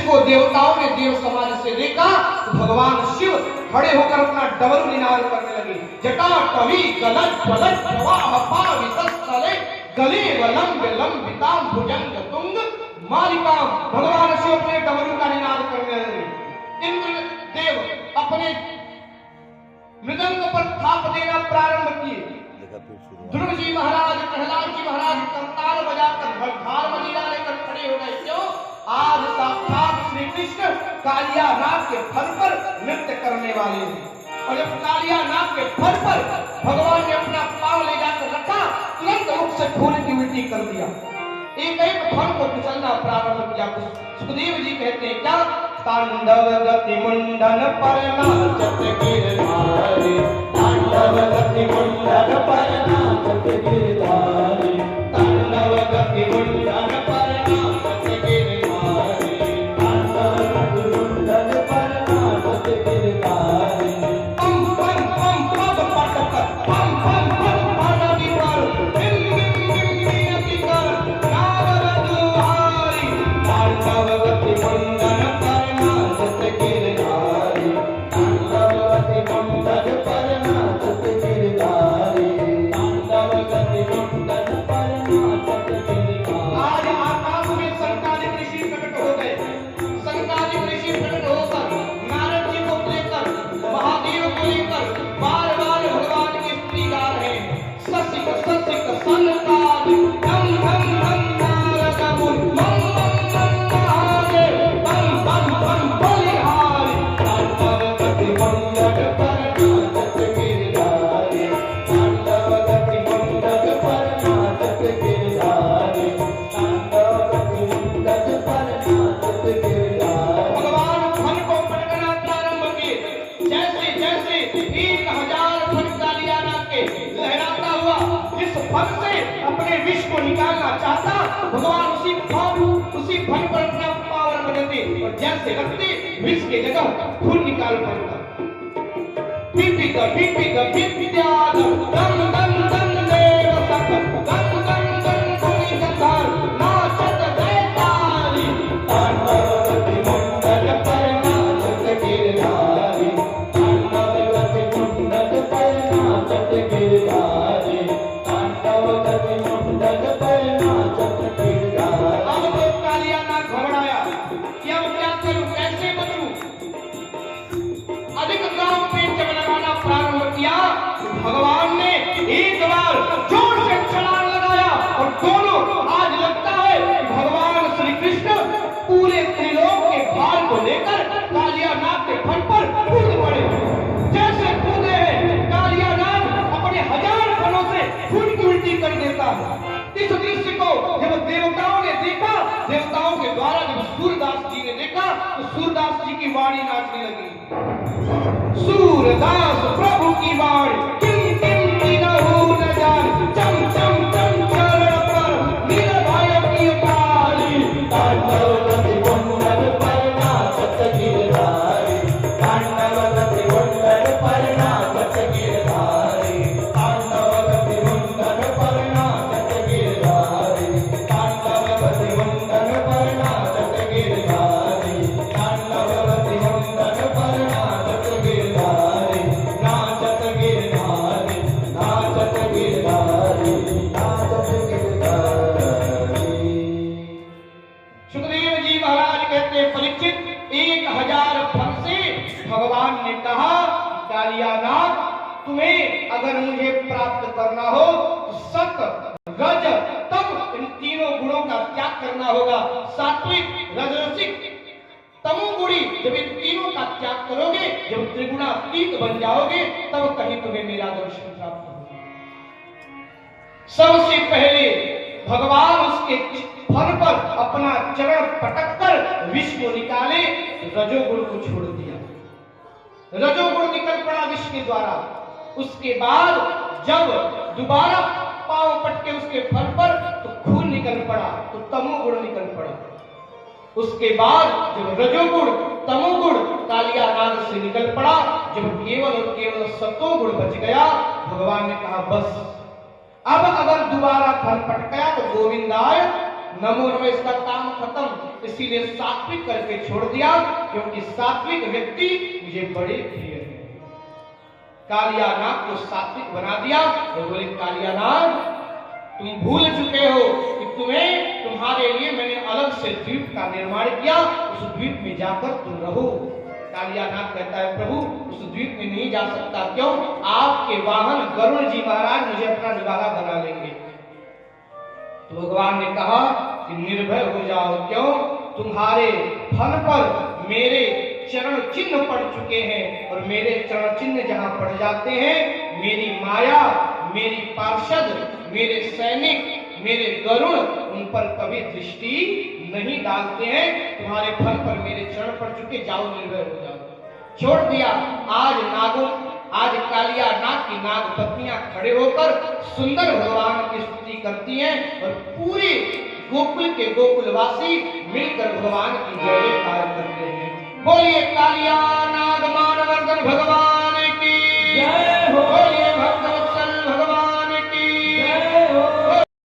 जिसको देवताओं ने देव समाज से देखा तो भगवान शिव खड़े होकर अपना डमरू निनाद करने लगे। जटा कवि गलत पलट प्रवाह पावितस्थले गले वलंब लंबिताम भुजंग तुंग मालिकाम। भगवान शिव अपने डमरू का निनाद करने लगे। इंद्र देव अपने मृदंग पर थाप देना प्रारंभ किए। ध्रुव जी महाराज, प्रहलाद जी महाराज करताल बजाकर ढाल मजीरा लेकर खड़े हो गए। क्यों? आज साक्षात श्री कृष्ण कालिया नाग के फल पर नृत्य करने वाले हैं। और जब कालिया नाग के फल पर भगवान ने अपना पांव ले जाकर रखा, तुरंत मुख से खून की उल्टी कर दिया। एक एक फल को फिसलना प्रारंभ किया। सुखदेव जी कहते हैं क्या? तांडव गति मुंडन पर नाचत गिरधारी, तांडव गति मुंडन पर नाचत गिरधारी, तांडव गति मुंडन पर नाचत गिरधारी, तांडव गति मुंडन पर नाचत गिरधारी। पम पम पम पद पटकर पम पम पम पानी पर बिम बिम बिम बिनती कर नारद दुहारी, तांडव गति मुंडन पर नाचत गिरधारी, तांडव गति मुंडन पर नाचत गिरधारी, तांडव गति मुंडन पर नाचत गिरधारी। आज आकाश में संकालिक ऋषि प्रकट हो गए। संकालिक ऋषि प्रकट होकर नारद जी को लेकर, महादेव को लेकर बार बार भगवान की स्तुति गा रहे हैं। ससिक ससिक संकालिक धम धम धम नारद मुनि मम मम मम महादेव बम बम बम बलिहारी, तांडव गति मुंडन पर नाचत गिरधारी, तांडव गति मुंडन पर नाचत गिरधारी, तांडव गति मुंडन पर नाचत गिरधारी। भगवान फन को पटकना प्रारंभ किए। जैसे जैसे 1000 फन कालिया नाग के लहराता हुआ जिस फन से अपने विष को निकालना चाहता, भगवान उसी फन पर अपना पावर बदलते और जैसे रखते विष के जगह खून निकाल पड़ता। पिपिका पिपिका पिप्याद दम दम दम देव सक दम दम दम कोई कथार नाचत जयकारी, तांडव गति मुंडन पर नाचत गिरधारी, तांडव गति मुंडन पर नाचत गिरधारी, तांडव गति मुंडन पर नाचत गिरधारी। अब तो कालिया नाग घबराया कि अब क्या करूं, कैसे बचूं? अधिक गांव पे जब लगाना प्रारंभ किया, भगवान ने एक बार जोर से छलांग लगाया और दोनों, आज लगता है कि भगवान श्री कृष्ण पूरे त्रिलोक के भार को लेकर कालिया नाग के फन पर कूद पड़े। जैसे कूदे हैं, कालिया नाग अपने 1000 फनों से खून की उल्टी कर देता है। इस दृश्य को जब देवताओं ने देखा, देवताओं के द्वारा जब सूरदास जी ने देखा, तो सूरदास जी की वाणी नाचने लगी। सूरदास प्रभु की वाणी किम किम किनहु न जान, चम चम चम चरण पर निर्भय की काली, तांडव गति मुंडन पर नाचत गिरधारी, तांडव गति मुंडन पर नाचत गिरधारी, तांडव गति मुंडन पर नाचत गिरधारी, तांडव गति मुंडन पर नाचत गिरधारी, तांडव गति मुंडन पर नाचत गिरधारी, नाचत गिरधारी, नाचत गिरधारी, नाचत गिरधारी। सुखदेव जी महाराज कहते हैं, परीक्षित 1000 फन से भगवान ने कहा, कालिया नाग, तुम्हें अगर मुझे प्राप्त करना हो तो सत रज तम इन तीनों गुणों का त्याग करना होगा। सात्विक, राजसिक, तमोगुणी, जब इन तीनों का त्याग करोगे, जब त्रिगुणातीत बन जाओगे, तब कहीं तुम्हें मेरा दर्शन प्राप्त होगा। सबसे पहले भगवान उसके फन पर अपना चरण पटक कर विष को निकाले, रजोगुण को छोड़ दिया। रजोगुण निकल पड़ा विष के द्वारा। उसके बाद जब दोबारा पांव पटके उसके फन पर तो खून निकल पड़ा, तो तमोगुण निकल पड़ा। उसके बाद जब रजोगुण तमोगुण कालिया नाग से निकल पड़ा, जब केवल और केवल सतोगुण बच गया, भगवान ने कहा बस अब अगर दोबारा फल पट गया तो गोविंदाय नमो नमः, इसका काम खत्म, इस इसीलिए सात्विक करके छोड़ दिया, क्योंकि सात्विक व्यक्ति मुझे बड़े प्रिय हैं। कालिया नाग को सात्विक बना दिया और बोले कालिया नाग तुम भूल चुके हो कि तुम्हारे लिए मैंने अलग से द्वीप का निर्माण किया, उस द्वीप में जाकर तुम रहो। कालिया नाग कहता है प्रभु उस द्वीप में नहीं जा सकता, क्यों? आपके वाहन गरुड़ जी महाराज मुझे अपना निवाला बना लेंगे। तो भगवान ने कहा कि निर्भय हो जाओ, क्यों? तुम्हारे फल पर मेरे चरण चिन्ह पड़ चुके हैं, और मेरे चरण चिन्ह जहां पड़ जाते हैं मेरी माया, मेरी पार्षद, मेरे सैनिक, मेरे गरुड़ उन पर कभी दृष्टि नहीं डालते हैं। तुम्हारे फल पर मेरे चरण पड़ चुके, जाओ निर्भय हो जाओ। छोड़ दिया। आज कालिया नाग की नाग पत्नियां खड़े होकर सुंदर भगवान की स्तुति करती हैं, और पूरे गोकुल के गोकुलवासी मिलकर भगवान की जय जयकार करते हैं। बोलिए कालिया